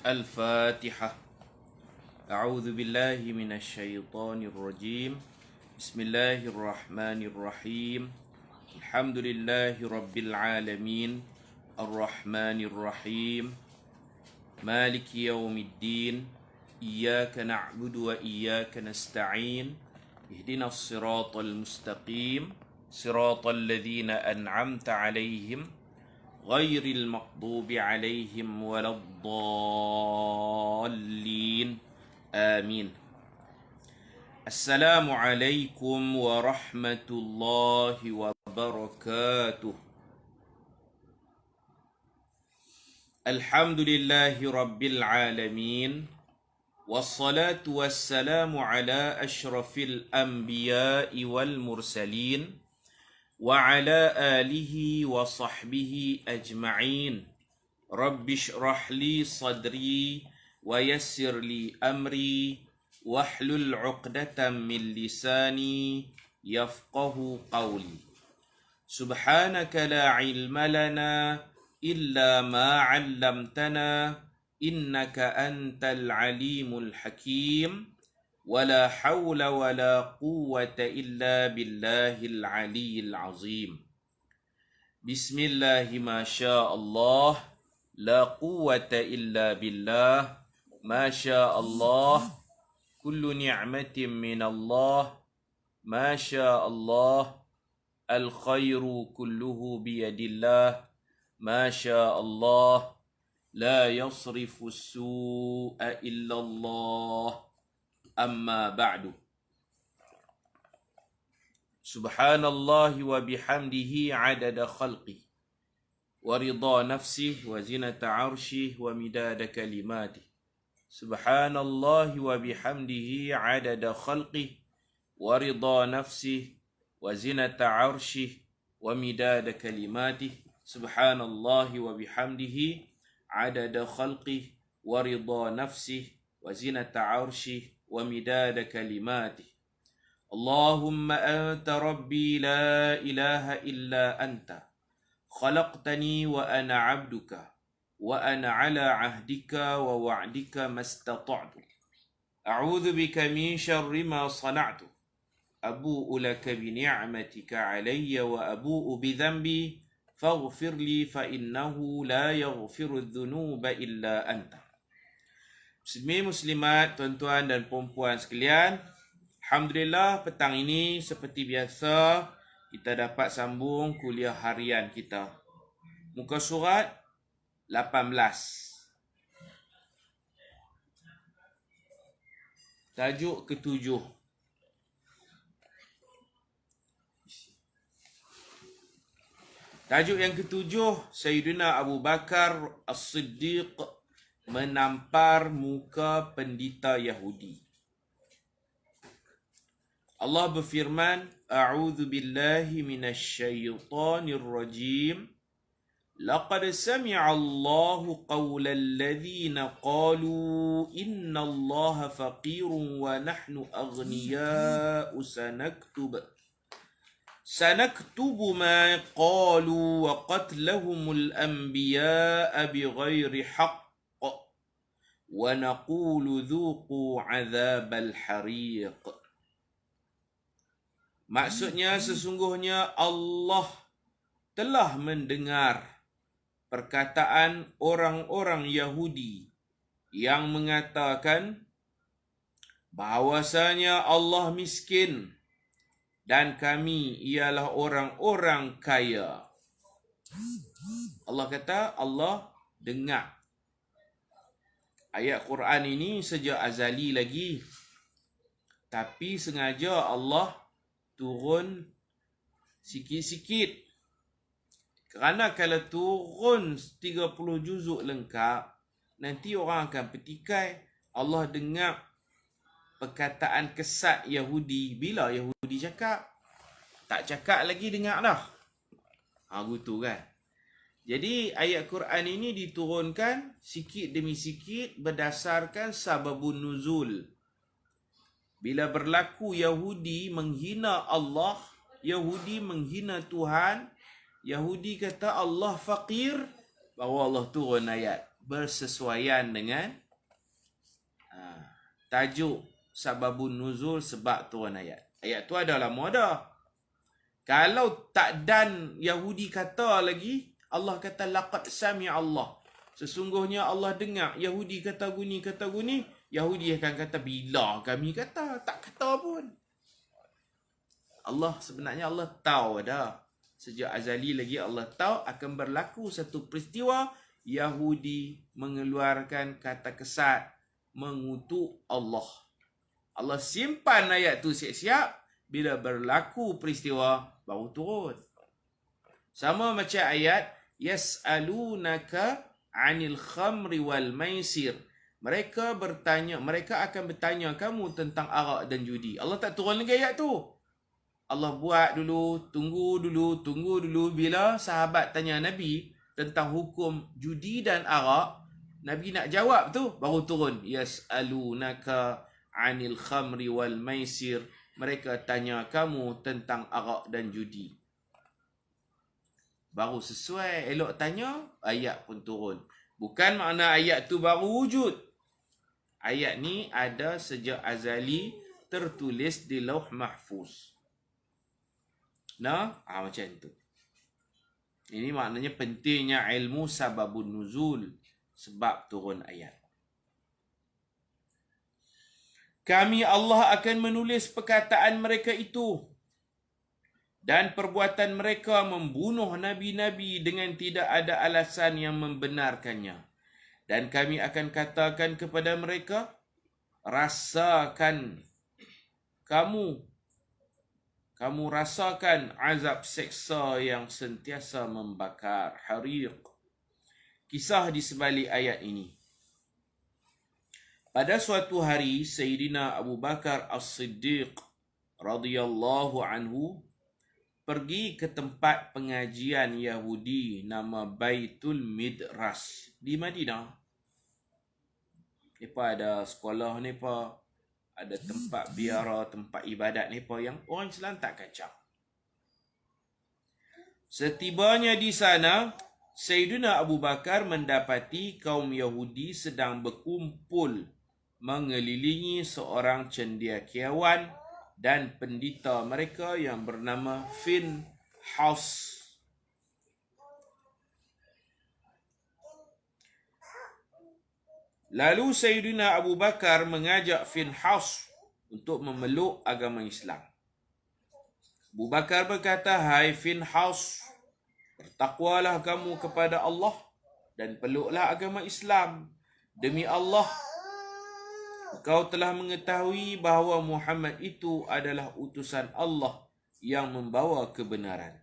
الفاتحة. أعوذ بالله من الشيطان الرجيم. بسم الله الرحمن الرحيم. الحمد لله رب العالمين الرحمن الرحيم مالك يوم الدين إياك نعبد وإياك نستعين اهدنا الصراط المستقيم صراط الذين أنعمت عليهم غير المغضوب عليهم ولا الضالين آمين. السلام عليكم ورحمة الله وبركاته. الحمد لله رب العالمين والصلاة والسلام على أشرف الأنبياء والمرسلين وعلى آله وصحبه أجمعين. رب اشرح لي صدري ويسر لي أمري واحلل عقدة من لساني يفقه قولي. سبحانك لا علم لنا إلا ما علمتنا إنك أنت العليم الحكيم ولا حول ولا قوة إلا بالله العلي العظيم. بسم الله ما شاء الله لا قوة إلا بالله ما شاء الله كل نعمة من الله ما شاء الله الخير كله بيد الله ما شاء الله لا يصرف السوء إلا الله أما بعد. سبحان الله وبحمده عدد خلقه ورضا نفسه وزنة عرشه ومداد كلماته. سبحان الله وبحمده عدد خلقه ورضا نفسه وزنة عرشه ومداد كلماته. سبحان الله وبحمده عدد خلقه ورضا نفسه وزنة عرشه ومداد كلماته. اللهم أنت ربي لا إله إلا أنت خلقتني وأنا عبدك وأنا على عهدك ووعدك ما استطعت أعوذ بك من شر ما صنعت أبوء لك بنعمتك علي وأبوء بذنبي فاغفر لي فإنه لا يغفر الذنوب إلا أنت. Muslimin muslimat, tuan-tuan dan puan-puan sekalian, alhamdulillah petang ini seperti biasa kita dapat sambung kuliah harian kita. Muka surat 18. Tajuk ketujuh. Tajuk yang ketujuh, Sayyidina Abu Bakar As-Siddiq menampar muka pendeta Yahudi. Allah berfirman, A'udzu billahi minasyaitonir rajim. Laqad sami'a Allahu qawla alladhina qalu inna Allaha faqirun wa nahnu aghniya'u sanaktubu ma qalu wa qatlahumul anbiya'a bighairi haqq wa naqulu dhuqu 'adzabal hariq. Maksudnya sesungguhnya Allah telah mendengar perkataan orang-orang Yahudi yang mengatakan bahawasanya Allah miskin dan kami ialah orang-orang kaya. Allah kata Allah dengar. Ayat Quran ini sejak azali lagi, tapi sengaja Allah turun sikit-sikit. Kerana kalau turun 30 juzuk lengkap, nanti orang akan petikai. Allah dengar perkataan kesat Yahudi. Bila Yahudi cakap? Tak cakap lagi dengar dah. Gitu kan. Jadi ayat Quran ini diturunkan sikit demi sikit berdasarkan sababun nuzul. Bila berlaku Yahudi menghina Allah, Yahudi menghina Tuhan, Yahudi kata Allah faqir, baru Allah turun ayat. bersesuaian dengan tajuk sababun nuzul, sebab turun ayat. Ayat tu ada lama dah. Kalau tak dan Yahudi kata lagi, Allah kata laqad sami'a Allah. Sesungguhnya Allah dengar Yahudi kata guni. Yahudi akan kata bila kami kata, tak kata pun. Allah sebenarnya Allah tahu dah. Sejak azali lagi Allah tahu akan berlaku satu peristiwa Yahudi mengeluarkan kata kesat mengutuk Allah. Allah simpan ayat tu siap-siap, bila berlaku peristiwa baru turun. Sama macam ayat yas'alunaka 'anil khamri wal maisir. Mereka akan bertanya kamu tentang arak dan judi. Allah tak turun lagi ayat tu. Allah buat dulu, tunggu dulu. Bila sahabat tanya Nabi tentang hukum judi dan arak, Nabi nak jawab tu, baru turun. Yas'alunaka 'anil khamri wal maisir. Mereka tanya kamu tentang arak dan judi. Baru sesuai, elok tanya, ayat pun turun. Bukan makna ayat tu baru wujud. Ayat ni ada sejak azali, tertulis di Lauh Mahfuz. Macam tu. Ini maknanya pentingnya ilmu sababun nuzul, sebab turun ayat. Kami Allah akan menulis perkataan mereka itu dan perbuatan mereka membunuh nabi-nabi dengan tidak ada alasan yang membenarkannya. Dan kami akan katakan kepada mereka, rasakan kamu rasakan azab seksa yang sentiasa membakar, hariq. Kisah di sebalik ayat ini. Pada suatu hari, Sayyidina Abu Bakar As-Siddiq radhiyallahu anhu pergi ke tempat pengajian Yahudi nama Baitul Midras di Madinah. Mereka ada sekolah mereka, ada tempat biara, tempat ibadat mereka yang orang Islam tak kacau. Setibanya di sana, Sayyidina Abu Bakar mendapati kaum Yahudi sedang berkumpul mengelilingi seorang cendekiawan dan pendeta mereka yang bernama Finhas. Lalu Sayyidina Abu Bakar mengajak Finhas untuk memeluk agama Islam. Abu Bakar berkata, "Hai Finhas, bertakwalah kamu kepada Allah dan peluklah agama Islam. Demi Allah, kau telah mengetahui bahawa Muhammad itu adalah utusan Allah yang membawa kebenaran.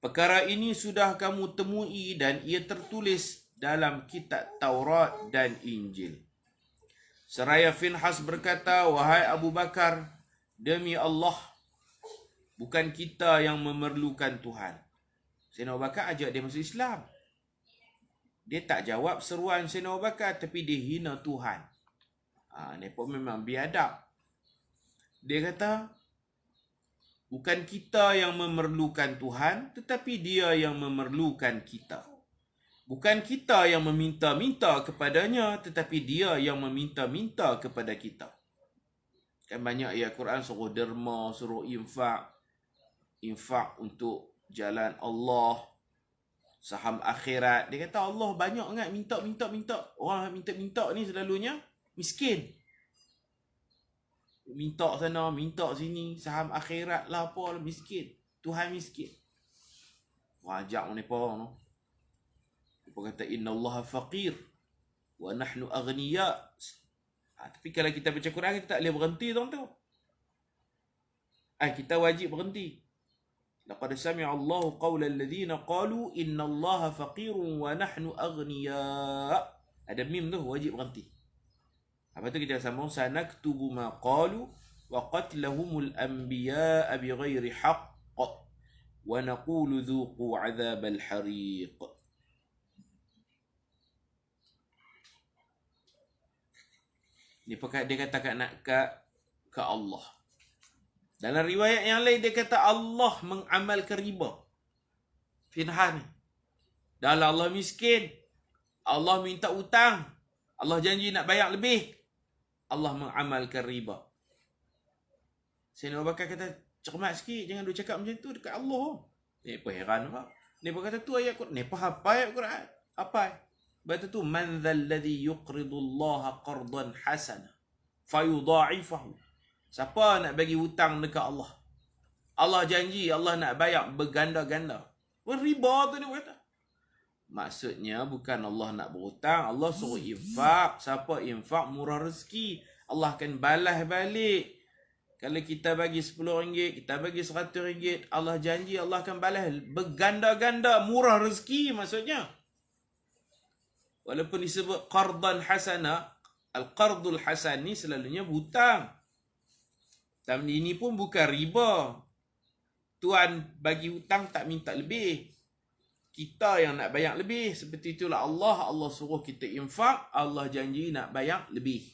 Perkara ini sudah kamu temui dan ia tertulis dalam kitab Taurat dan Injil." Seraya Finhas berkata, "Wahai Abu Bakar, demi Allah, bukan kita yang memerlukan Tuhan." Sayyidina Abu Bakar ajak dia masuk Islam. Dia tak jawab seruan Sayyidina Abu Bakar, tapi dia hina Tuhan. Ni pun memang biadab. Dia kata, bukan kita yang memerlukan Tuhan, tetapi dia yang memerlukan kita. Bukan kita yang meminta-minta kepadanya, tetapi dia yang meminta-minta kepada kita. Kan banyak ayat Quran suruh derma, suruh infak untuk jalan Allah, saham akhirat. Dia kata Allah banyak sangat minta. Orang minta ni selalunya miskin. Minta sana, minta sini, saham akhirat lah apa lah, miskin. Tuhan miskin. Wajak mereka no. Mereka kata innallaha faqir wa nahnu aghniya. Tapi kalau kita baca Quran, kita tak boleh berhenti tu. Kita wajib berhenti. Laqad sami'a Allahu qawla alladhina qalu innallaha faqirun wa nahnu aghniya. Ada mim tu, wajib berhenti. Apa tu kita sambung, sanaktubu ma qalu wa qatlahumul anbiya'a bighairi haqq wa naqulu dhuqu 'adzabal hariq. Dia kata ke Allah. Dalam riwayat yang lain dia kata Allah mengamalkan riba. Finhan ni. Dah Allah miskin. Allah minta hutang. Allah janji nak bayar lebih. Allah mengamalkan riba. Sayyidina Abu Bakar kata, cermat sikit, jangan duk cakap macam tu dekat Allah. Ni apa heran apa? Ni apa kata tu ayat Quran? Ni apa hafal ayat Quran? Apa? Baca tu, man dhal ladhi yuqridu Allah qardan hasana fayudha'ifahu. Siapa nak bagi hutang dekat Allah? Allah janji Allah nak bayar berganda-ganda. Riba tu dia kata. Maksudnya bukan Allah nak berhutang, Allah suruh infak. Siapa infak murah rezeki, Allah akan balas balik. Kalau kita bagi RM10, kita bagi RM100, Allah janji Allah akan balas berganda-ganda, murah rezeki maksudnya. Walaupun disebut qardan hasana, al-qardul hasan ni selalunya hutang. Dan ini pun bukan riba. Tuan bagi hutang tak minta lebih. Kita yang nak bayar lebih. Seperti itulah Allah suruh kita infak, Allah janji nak bayar lebih.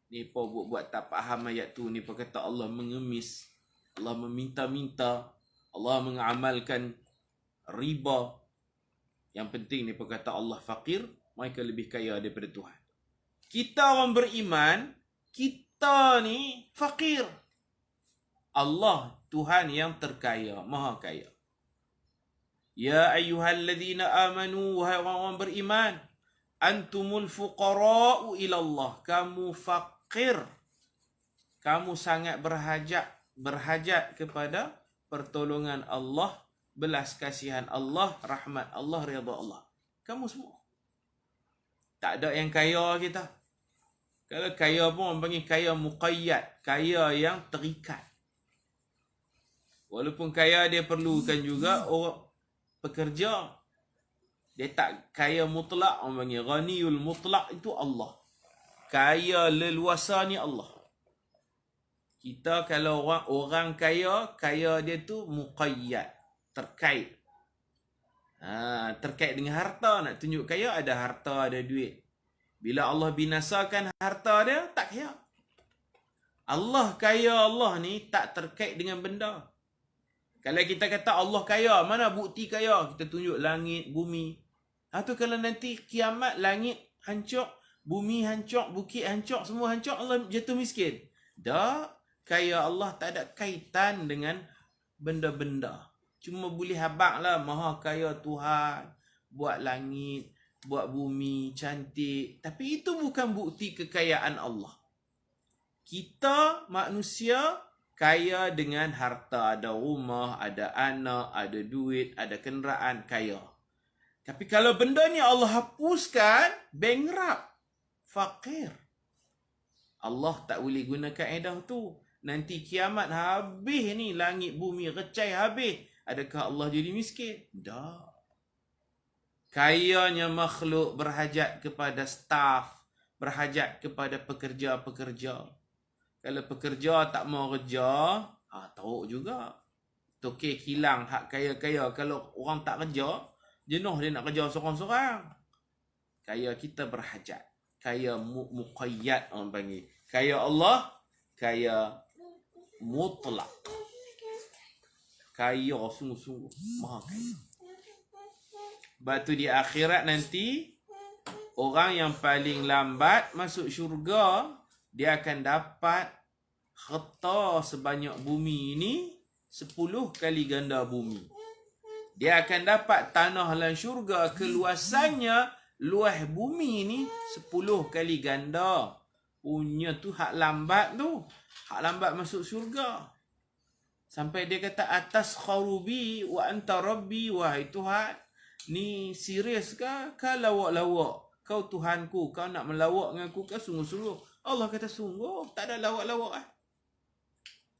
Ni apa buat tak faham ayat tu. Ni apa kata Allah mengemis, Allah meminta-minta, Allah mengamalkan riba. Yang penting ni apa kata Allah fakir, mereka lebih kaya daripada Tuhan. Kita orang beriman, kita ni fakir. Allah Tuhan yang terkaya, maha kaya. Ya ayyuhalladzina amanu, wahai orang-orang beriman, antumul fuqara'u ila Allah. Kamu fakir. Kamu sangat berhajat kepada pertolongan Allah, belas kasihan Allah, rahmat Allah, redha Allah. Kamu semua. Tak ada yang kaya kita. Kalau kaya pun orang panggil kaya muqayyad, kaya yang terikat. Walaupun kaya dia perlukan juga orang pekerja. Dia tak kaya mutlak, orang panggil ghaniyul mutlak itu Allah. Kaya leluasa ni Allah. Kita kalau orang kaya, kaya dia tu muqayyad, terkait. Terkait dengan harta. Nak tunjuk kaya, ada harta, ada duit. Bila Allah binasakan harta dia, tak kaya. Allah kaya, Allah ni tak terkait dengan benda. Kalau kita kata Allah kaya, mana bukti kaya? Kita tunjuk langit, bumi. Tu kalau nanti kiamat, langit hancur, bumi hancur, bukit hancur, semua hancur, Allah jatuh miskin. Tak. Kaya Allah tak ada kaitan dengan benda-benda. Cuma boleh habaklah maha kaya Tuhan. Buat langit, buat bumi, cantik. Tapi itu bukan bukti kekayaan Allah. Kita manusia kaya dengan harta. Ada rumah, ada anak, ada duit, ada kenderaan, kaya. Tapi kalau benda ni Allah hapuskan, bankrupt, fakir. Allah tak boleh guna kaedah tu. Nanti kiamat habis ni, langit bumi recai habis. Adakah Allah jadi miskin? Tak. Kayanya makhluk berhajat kepada staf, berhajat kepada pekerja-pekerja. Kalau pekerja tak mau kerja, teruk juga. Tokek hilang hak kaya-kaya. Kalau orang tak kerja, jenuh dia nak kerja seorang-seorang. Kaya kita berhajat. Kaya muqayyad orang panggil. Kaya Allah, kaya mutlak. Kaya sungguh-sungguh. Maha kaya. Sebab tu di akhirat nanti, orang yang paling lambat masuk syurga, dia akan dapat harta sebanyak bumi ini 10 kali ganda bumi. Dia akan dapat tanah dalam syurga, keluasannya luas bumi ni 10 kali ganda. Punya tu hak lambat tu. Hak lambat masuk syurga. Sampai dia kata, atas kharubi wa anta rabbi, wahai Tuhan. Ni serius ke? Kau lawak-lawak. Kau Tuhanku, kau nak melawak dengan aku ke sungguh-sungguh? Allah kata sungguh, tak ada lawak-lawak.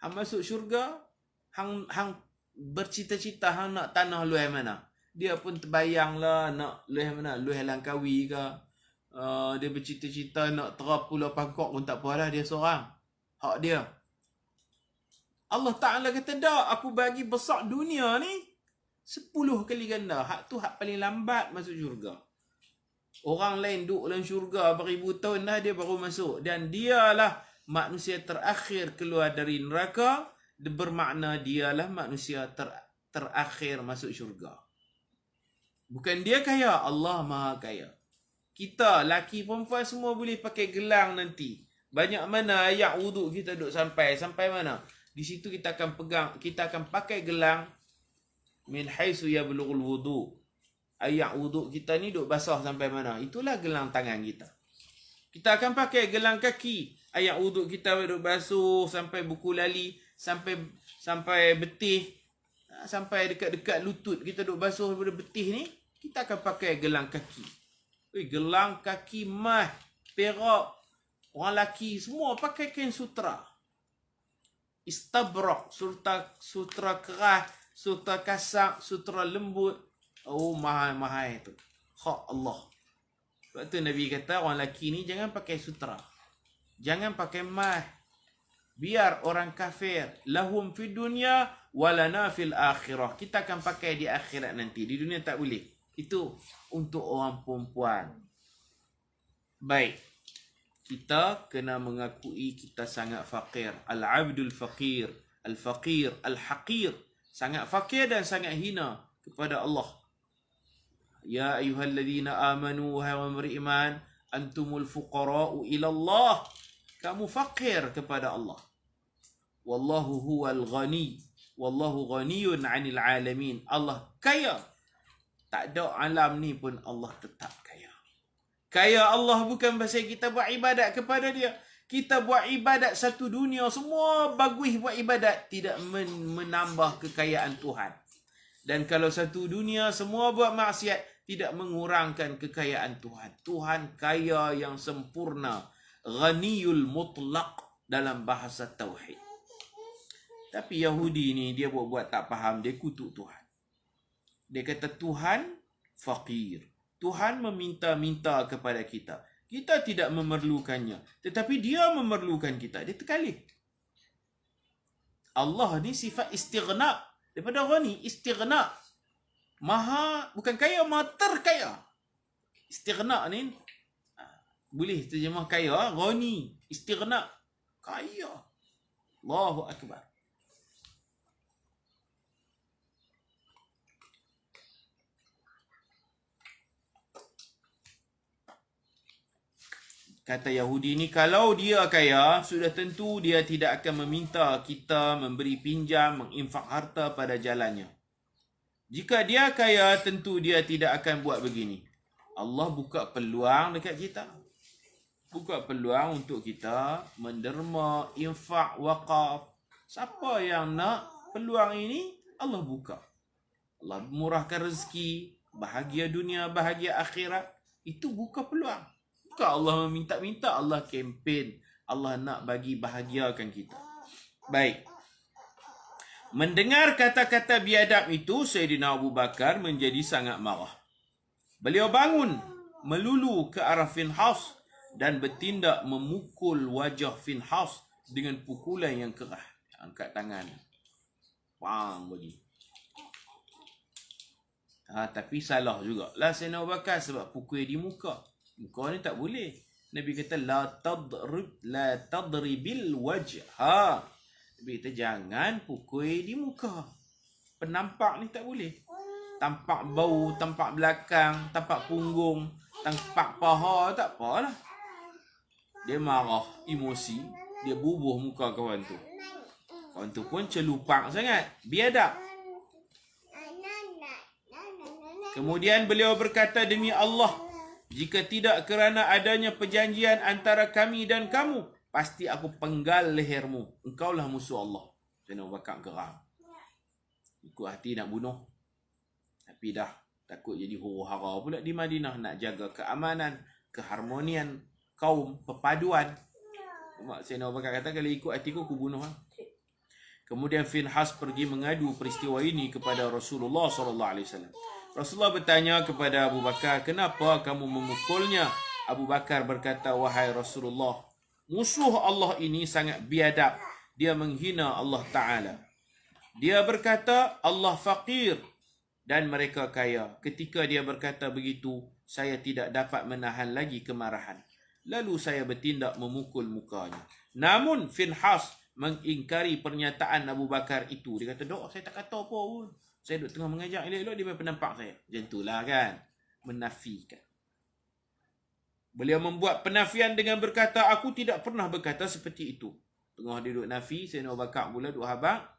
Hang masuk syurga, hang bercita-cita hang nak tanah luas mana. Dia pun terbayanglah nak luas mana, luas Langkawi ke. Dia bercita-cita nak terap Pulau Bangkok pun tak apa dah, dia seorang. Hak dia. Allah Ta'ala kata, dah aku bagi besar dunia ni 10 kali ganda. Hak tu hak paling lambat masuk syurga. Orang lain duduk dalam syurga beribu tahun dah, dia baru masuk. Dan dialah manusia terakhir keluar dari neraka. Bermakna dialah manusia terakhir masuk syurga. Bukan dia kaya, Allah maha kaya. Kita, laki perempuan semua boleh pakai gelang nanti. Banyak mana ayat wuduk kita duk sampai mana? Di situ kita akan pegang, kita akan pakai gelang min haisu yablughul wudu. Ayat wuduk kita ni duk basah sampai mana? Itulah gelang tangan kita. Kita akan pakai gelang kaki. Ayat wuduk kita duk basuh sampai buku lali, sampai betih, sampai dekat-dekat lutut kita duk basuh daripada betih ni, kita akan pakai gelang kaki. Gelang kaki mah, perak, orang lelaki semua pakai kain sutra. Istabrak, sutra keras, sutra kasar, sutra lembut. Oh, mahal-mahal tu. Hak Allah. Sebab tu Nabi kata orang lelaki ni jangan pakai sutra. Jangan pakai mah. Biar orang kafir. Lahum fid dunya walana fil akhirah. Kita akan pakai di akhirat nanti. Di dunia tak boleh. Itu untuk orang perempuan. Baik. Kita kena mengakui kita sangat fakir. Al-abdul fakir. Al-fakir. Al-haqir. Sangat fakir dan sangat hina kepada Allah. Ya ayyuhalladzina amanu wahai orang beriman, antumul fuqara'u ila Allah. Kamu fakir kepada Allah. Wallahu huwal ghani. Wallahu ghaniyun 'anil 'alamin. Allah kaya. Tak ada alam ni pun Allah tetap kaya. Kaya Allah bukan pasal kita buat ibadat kepada dia. Kita buat ibadat satu dunia, semua bagus buat ibadat, tidak menambah kekayaan Tuhan. Dan kalau satu dunia semua buat maksiat, tidak mengurangkan kekayaan Tuhan. Tuhan kaya yang sempurna. Ghaniyul mutlaq dalam bahasa tauhid. Tapi Yahudi ni dia buat tak faham, dia kutuk Tuhan. Dia kata Tuhan fakir. Tuhan meminta-minta kepada kita. Kita tidak memerlukannya, tetapi dia memerlukan kita. Dia terkalih. Allah ni sifat istighna. Daripada ghani, istighna. Maha, bukan kaya, maha terkaya. Istighna ni boleh terjemah kaya, ghani, istighna, kaya. Allahu akbar. Kata Yahudi ni, kalau dia kaya, sudah tentu dia tidak akan meminta kita memberi pinjam, menginfak harta pada jalannya. Jika dia kaya, tentu dia tidak akan buat begini. Allah buka peluang dekat kita. Buka peluang untuk kita menderma, infak, waqaf. Siapa yang nak peluang ini, Allah buka. Allah murahkan rezeki, bahagia dunia, bahagia akhirat. Itu buka peluang. Bukan Allah meminta-minta, Allah kempen. Allah nak bagi bahagiakan kita. Baik. Mendengar kata-kata biadab itu, Sayyidina Abu Bakar menjadi sangat marah. Beliau bangun, melulu ke arah Finhas dan bertindak memukul wajah Finhas dengan pukulan yang keras. Angkat tangan. Bang bagi. Tapi salah jugalah Sayyidina Abu Bakar sebab pukul di muka. Muka ni tak boleh. Nabi kata la tadribil wajha. Nabi kata jangan pukul di muka. Penampak ni tak boleh. Tampak bau, tampak belakang, tampak punggung, tampak paha, tak apalah. Dia marah, emosi, dia bubuh muka kawan tu. Kawan tu pun celupak sangat, biadab. Kemudian beliau berkata, demi Allah, jika tidak kerana adanya perjanjian antara kami dan kamu, pasti aku penggal lehermu. Engkaulah musuh Allah. Sayyidina Abu Bakar geram. Ikut hati nak bunuh. Tapi dah takut jadi huru-hara pula di Madinah. Nak jaga keamanan, keharmonian kaum, perpaduan. Sayyidina Abu Bakar kata, kalau ikut hatiku, aku bunuh. Kemudian Finhas pergi mengadu peristiwa ini kepada Rasulullah SAW. Rasulullah bertanya kepada Abu Bakar, kenapa kamu memukulnya? Abu Bakar berkata, wahai Rasulullah, musuh Allah ini sangat biadab. Dia menghina Allah Ta'ala. Dia berkata, Allah fakir dan mereka kaya. Ketika dia berkata begitu, saya tidak dapat menahan lagi kemarahan. Lalu saya bertindak memukul mukanya. Namun Finhas mengingkari pernyataan Abu Bakar itu. Dia kata, dok, saya tak kata apa pun. Saya duduk tengah mengajar elok-elok, dia penampak saya. Macam itulah kan. Menafikan. Beliau membuat penafian dengan berkata, aku tidak pernah berkata seperti itu. Tengah dia duduk nafi, Sayyidina Abu Bakar pula duduk habaq.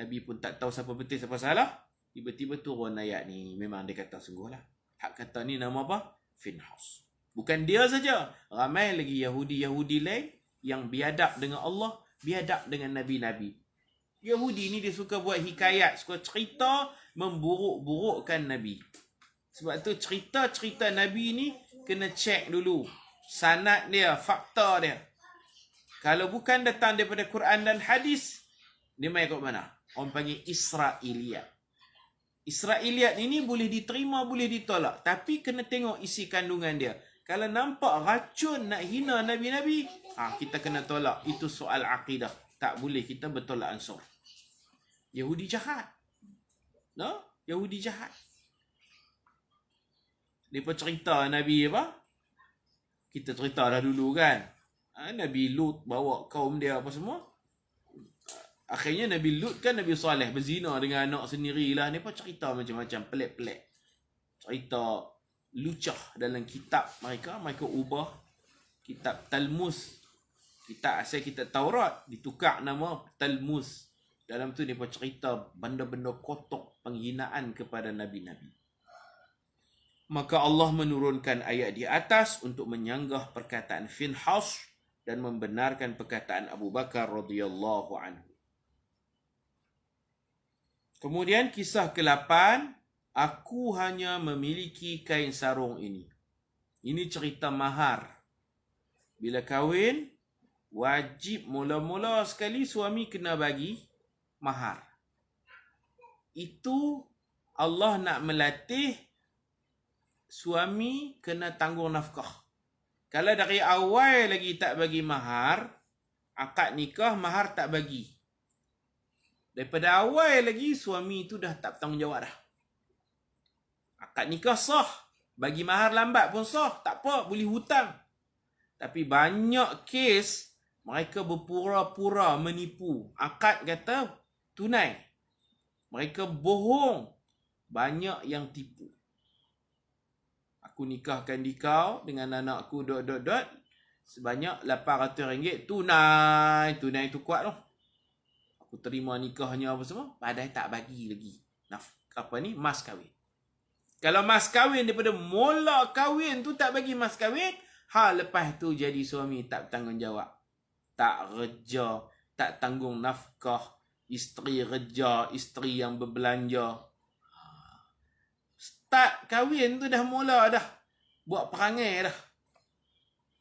Nabi pun tak tahu siapa betul siapa salah. Tiba-tiba turun ayat ni. Memang dia kata sungguhlah. Hak kata ni nama apa? Finhas. Bukan dia saja. Ramai lagi Yahudi-Yahudi lain yang biadab dengan Allah, biadab dengan Nabi-Nabi. Yahudi ni dia suka buat hikayat, suka cerita memburuk-burukkan Nabi. Sebab tu cerita-cerita Nabi ni kena cek dulu sanad dia, fakta dia. Kalau bukan datang daripada Quran dan hadis, dia main kat mana? Orang panggil Israiliyat. Israiliyat ini boleh diterima, boleh ditolak. Tapi kena tengok isi kandungan dia. Kalau nampak racun nak hina Nabi-Nabi, kita kena tolak. Itu soal akidah. Tak boleh kita bertolak ansur. Yahudi jahat. No? Yahudi jahat. Mereka cerita Nabi apa? Kita cerita dah dulu kan. Nabi Lut bawa kaum dia apa semua. Akhirnya Nabi Lut kan Nabi Saleh berzina dengan anak sendirilah. Mereka cerita macam-macam pelik-pelik. Cerita lucah dalam kitab mereka. Mereka ubah kitab Talmus. Kitab asal kitab Taurat. Ditukar nama Talmus. Dalam tu mereka cerita benda-benda kotor penghinaan kepada Nabi-Nabi. Maka Allah menurunkan ayat di atas untuk menyanggah perkataan Finhas dan membenarkan perkataan Abu Bakar radhiyallahu anhu. Kemudian kisah ke-8, aku hanya memiliki kain sarung ini. Ini cerita mahar. Bila kahwin, wajib mula-mula sekali suami kena bagi mahar. Itu Allah nak melatih suami kena tanggung nafkah. Kalau dari awal lagi tak bagi mahar, akad nikah mahar tak bagi. Daripada awal lagi suami tu dah tak bertanggungjawab dah. Akad nikah sah, bagi mahar lambat pun sah, tak apa, boleh hutang. Tapi banyak kes mereka berpura-pura menipu. Akad kata tunai. Mereka bohong. Banyak yang tipu. Aku nikahkan dikau dengan anakku ... sebanyak RM800 tunai. Tunai tu kuat loh. Aku terima nikahnya apa semua, padahal tak bagi lagi mas kahwin. Kalau mas kahwin daripada mula kahwin tu tak bagi mas kahwin, lepas tu jadi suami tak bertanggungjawab. Tak kerja, tak tanggung nafkah, isteri kerja, isteri yang berbelanja. Start kahwin tu dah mula dah buat perangai dah.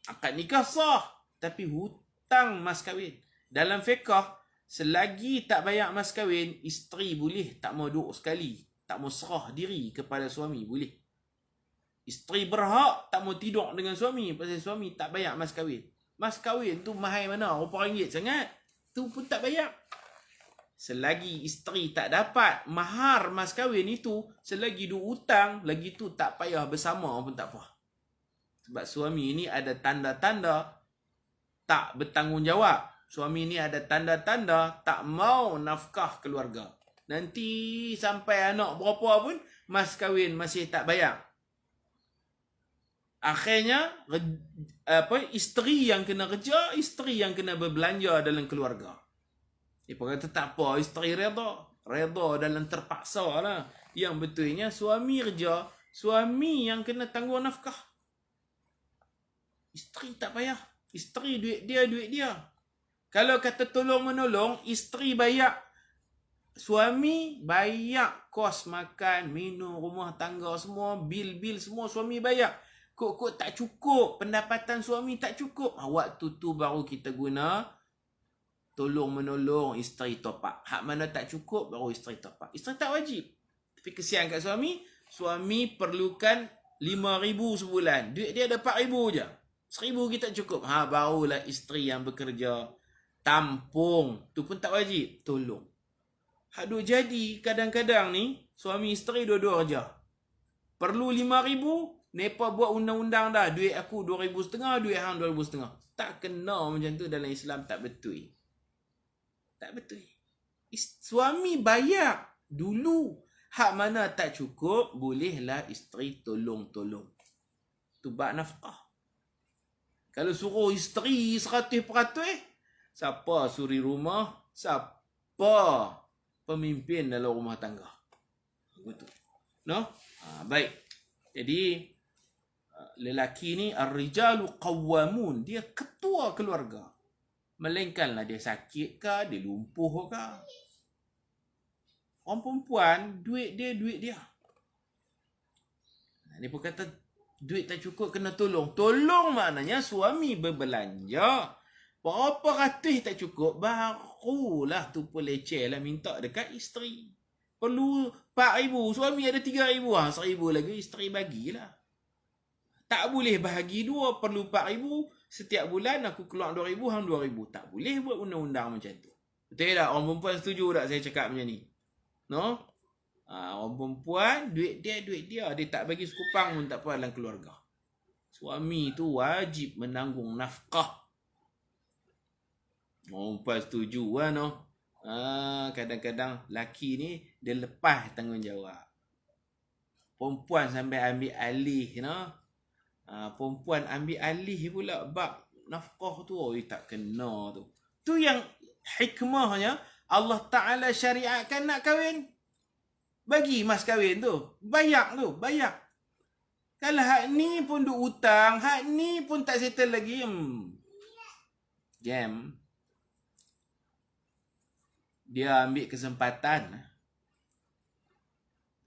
Akad nikah sah, tapi hutang mas kahwin. Dalam fiqh, selagi tak bayar mas kahwin, isteri boleh tak mau duduk sekali, tak mau serah diri kepada suami, boleh. Isteri berhak tak mau tidur dengan suami pasal suami tak bayar mas kahwin. Mas kahwin tu mahal mana? RM4 sangat. Tu pun tak bayar. Selagi isteri tak dapat mahar mas kahwin itu, selagi duk hutang, lagi tu tak payah bersama pun tak apa. Sebab suami ni ada tanda-tanda tak bertanggungjawab. Suami ni ada tanda-tanda tak mau nafkah keluarga. Nanti sampai anak berapa pun, mas kahwin masih tak bayar. Akhirnya, isteri yang kena kerja, isteri yang kena berbelanja dalam keluarga. Dia kata tak apa, isteri reda. Reda dalam terpaksa lah. Yang betulnya suami kerja, suami yang kena tanggung nafkah. Isteri tak payah. Isteri duit dia. Kalau kata tolong-menolong, isteri bayar. Suami bayar kos makan, minum, rumah tangga semua, bil-bil semua suami bayar. Kok tak cukup, pendapatan suami tak cukup. Waktu tu baru kita guna tolong-menolong, isteri top up. Hak mana tak cukup, baru isteri top up. Isteri tak wajib. Tapi kesian kat suami, suami perlukan RM5,000 sebulan. Duit dia ada RM4,000 je. RM1,000 kita cukup. Barulah isteri yang bekerja. Tampung. Tu pun tak wajib. Tolong. Duk jadi kadang-kadang ni, suami isteri dua-dua kerja. Perlu RM5,000, mereka buat undang-undang dah. Duit aku RM2,500, duit hang RM2,500. Tak kena macam tu dalam Islam, tak betul. Tak betul. Suami bayar dulu. Hak mana tak cukup, bolehlah isteri tolong-tolong. Tu bab nafkah. Kalau suruh isteri 100%, siapa suri rumah? Siapa pemimpin dalam rumah tangga? Betul. No? Baik. Jadi, lelaki ni, ar-rijalu qawwamun. Dia ketua keluarga. Melainkanlah dia sakit ke, dia lumpuh ke. Orang perempuan, duit dia. Dia pun kata, duit tak cukup kena tolong. Tolong maknanya suami berbelanja. Berapa ratus tak cukup, barulah tu pun leceh lah minta dekat isteri. Perlu 4,000, suami ada 3,000. 1,000 lagi isteri bagilah. Tak boleh bahagi dua, perlu 4,000. Setiap bulan aku keluar 2,000, hang 2,000. Tak boleh buat undang-undang macam tu. Betul tak? Orang perempuan setuju tak saya cakap macam ni? No? Orang perempuan, duit dia. Dia tak bagi sekupang pun tak apa dalam keluarga. Suami tu wajib menanggung nafkah. Orang perempuan setuju lah, no? Kadang-kadang laki ni, dia lepas tanggungjawab. Perempuan sampai ambil alih, no? Perempuan ambil alih pula bab nafkah tu. Tak kena tu. Tu yang hikmahnya, Allah Ta'ala syariatkan nak kahwin. Bagi mas kahwin tu. Bayak tu. Kalau hak ni pun duk hutang, hak ni pun tak settle lagi. Jam. Dia ambil kesempatan.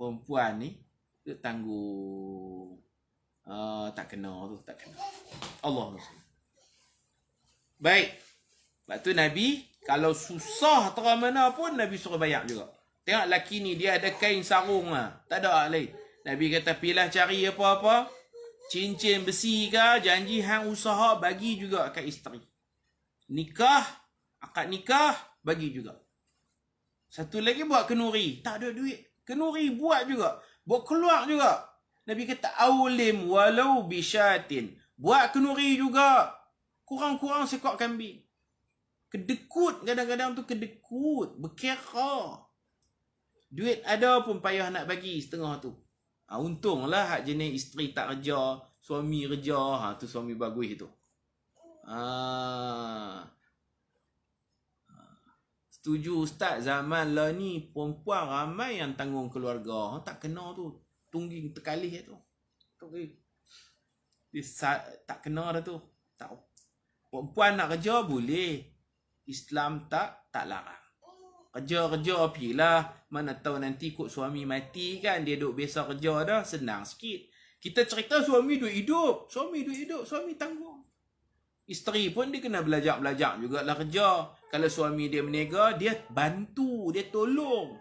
Perempuan ni, dia tangguh. Tak kena tu. Tak kena. Allah Rasul. Baik. Sebab tu Nabi, kalau susah terang mana pun, Nabi suruh bayar juga. Tengok laki ni, dia ada kain sarung lah. Tak ada hak lain. Nabi kata, pilah cari apa-apa. Cincin besi ke, janji hang usaha, bagi juga kat isteri. Nikah, akad nikah, bagi juga. Satu lagi buat kenuri. Tak ada duit. Kenuri buat juga. Buat keluar juga. Nabi kata, awlim walau bisyatin. Buat kenuri juga. Kurang-kurang sekok kambing. Kedekut kadang-kadang tu kedekut. Berkira. Duit ada pun payah nak bagi setengah tu. Untunglah hak jenis isteri tak kerja. Suami kerja. Tu suami bagus tu. Setuju Ustaz. Zaman lah ni perempuan ramai yang tanggung keluarga. Tak kena tu. Tungging terkalih tu. Dia tak kena dah tu. Tak. Perempuan nak kerja boleh. Islam tak larang. Kerja apilah. Mana tahu nanti kot suami mati kan. Dia duduk biasa kerja dah. Senang sikit. Kita cerita suami duduk hidup. Suami tanggung. Isteri pun dia kena belajar jugalah kerja. Kalau suami dia menega, dia bantu. Dia tolong.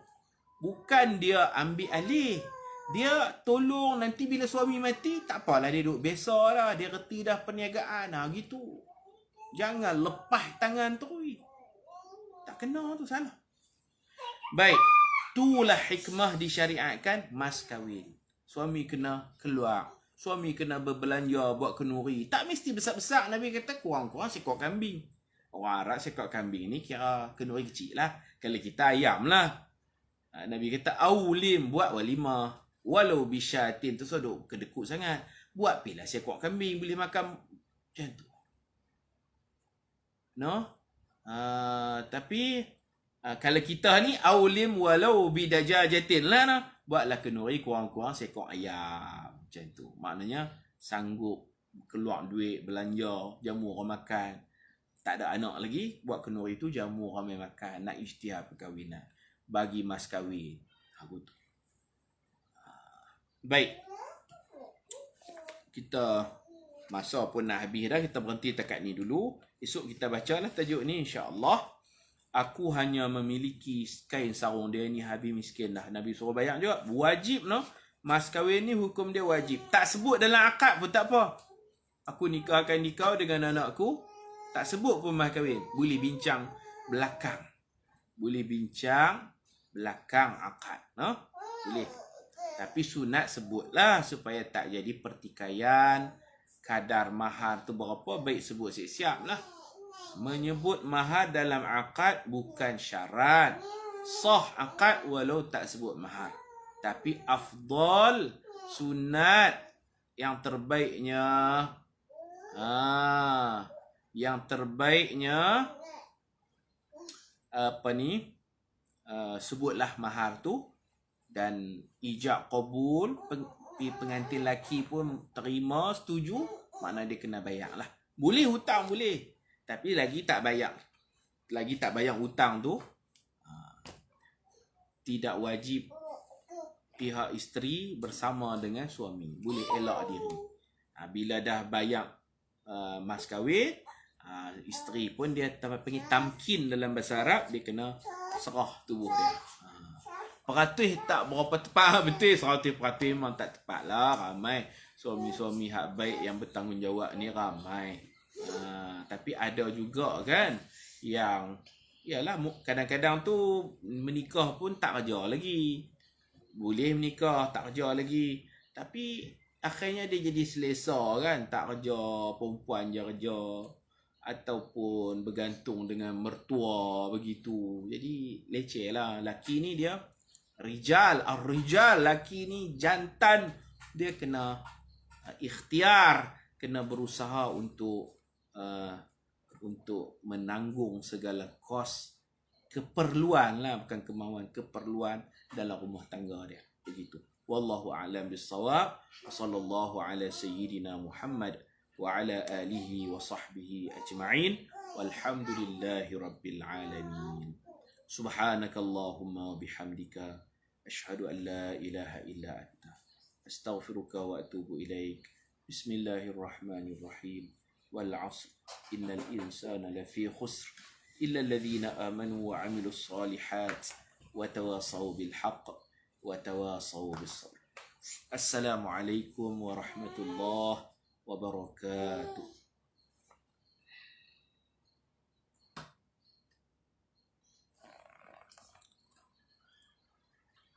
Bukan dia ambil alih. Dia tolong. Nanti bila suami mati, tak apalah dia duduk biasa lah. Dia reti dah perniagaan. Gitu. Jangan lepas tangan terus. Tak kena tu, salah. Baik. Itulah hikmah disyariatkan mas kahwin. Suami kena keluar. Suami kena berbelanja buat kenuri. Tak mesti besar-besar. Nabi kata kurang-kurang sekor kambing. Orang Arab sekor kambing ni kira kenuri kecil lah. Kalau kita ayam lah. Nabi kata awlim buat walimah. Walau bisyatin tu duk kedekut sangat. Buat pilah sekor kambing boleh makan macam tu. No? Tapi kalau kita ni awlim walau bidajajatin lah no. Buatlah kenuri kurang-kurang sekor ayam macam tu. Maknanya sanggup keluar duit belanja, jamu orang makan. Tak ada anak lagi, buat kenuri tu jamu ramai makan, nak isytihar perkahwinan. Bagi mas kahwin. Betul. Baik. Kita masa pun nak habis dah, kita berhenti dekat ni dulu. Esok kita bacalah tajuk ni insya-Allah. Aku hanya memiliki kain sarung, dia ni habis miskin dah. Nabi suruh bayar juga. Wajib no. Mas kahwin ni hukum dia wajib. Tak sebut dalam akad pun tak apa. Aku nikahkan kau dengan anakku. Tak sebut pun mas kahwin. Boleh bincang belakang. Boleh bincang belakang akad. No? Boleh. Tapi sunat sebutlah supaya tak jadi pertikaian. Kadar mahar tu berapa, baik sebut siap-siap lah. Menyebut mahar dalam akad bukan syarat. Sah akad walau tak sebut mahar. Tapi afdal, sunat yang terbaiknya Yang terbaiknya sebutlah mahar tu, dan ijab qabul, pengantin lelaki pun terima, setuju, makna dia kena bayar lah. Boleh hutang boleh, tapi lagi tak bayar hutang tu, tidak wajib pihak isteri bersama dengan suami, boleh elak diri. Bila dah bayar mas kahwin, isteri pun dia panggil tamkin dalam bahasa Arab, dia kena serah tubuh dia. Peratus tak berapa tepat, betul 100% memang tak tepat lah. Ramai suami-suami hak baik yang bertanggungjawab ni ramai. Tapi ada juga kan yang yalah, kadang-kadang tu menikah pun tak kerja lagi. Boleh menikah tak kerja lagi, tapi akhirnya dia jadi selesa kan, tak kerja, perempuan je kerja, ataupun bergantung dengan mertua begitu. Jadi leceh lah. Laki ni dia rijal, laki ni jantan, dia kena ikhtiar, kena berusaha untuk menanggung segala kos, keperluan lah, bukan kemauan, keperluan dalam rumah tangga dia begitu. Wallahu a'lam bissawab. Sallallahu ala sayyidina Muhammad wa ala alihi wa sahbihi ajma'in. Walhamdulillahi rabbil alamin. Subhanakallahumma wa bihamdika asyhadu an la ilaha illa anta astaghfiruka wa atubu ilaik. Bismillahirrahmanirrahim. Wal 'asr innal insana lafi khusr illa alladhina amanu wa 'amilus solihat wa tawasaw bil haqq wa tawasaw bis sabr. Assalamualaikum warahmatullahi wabarakatuh.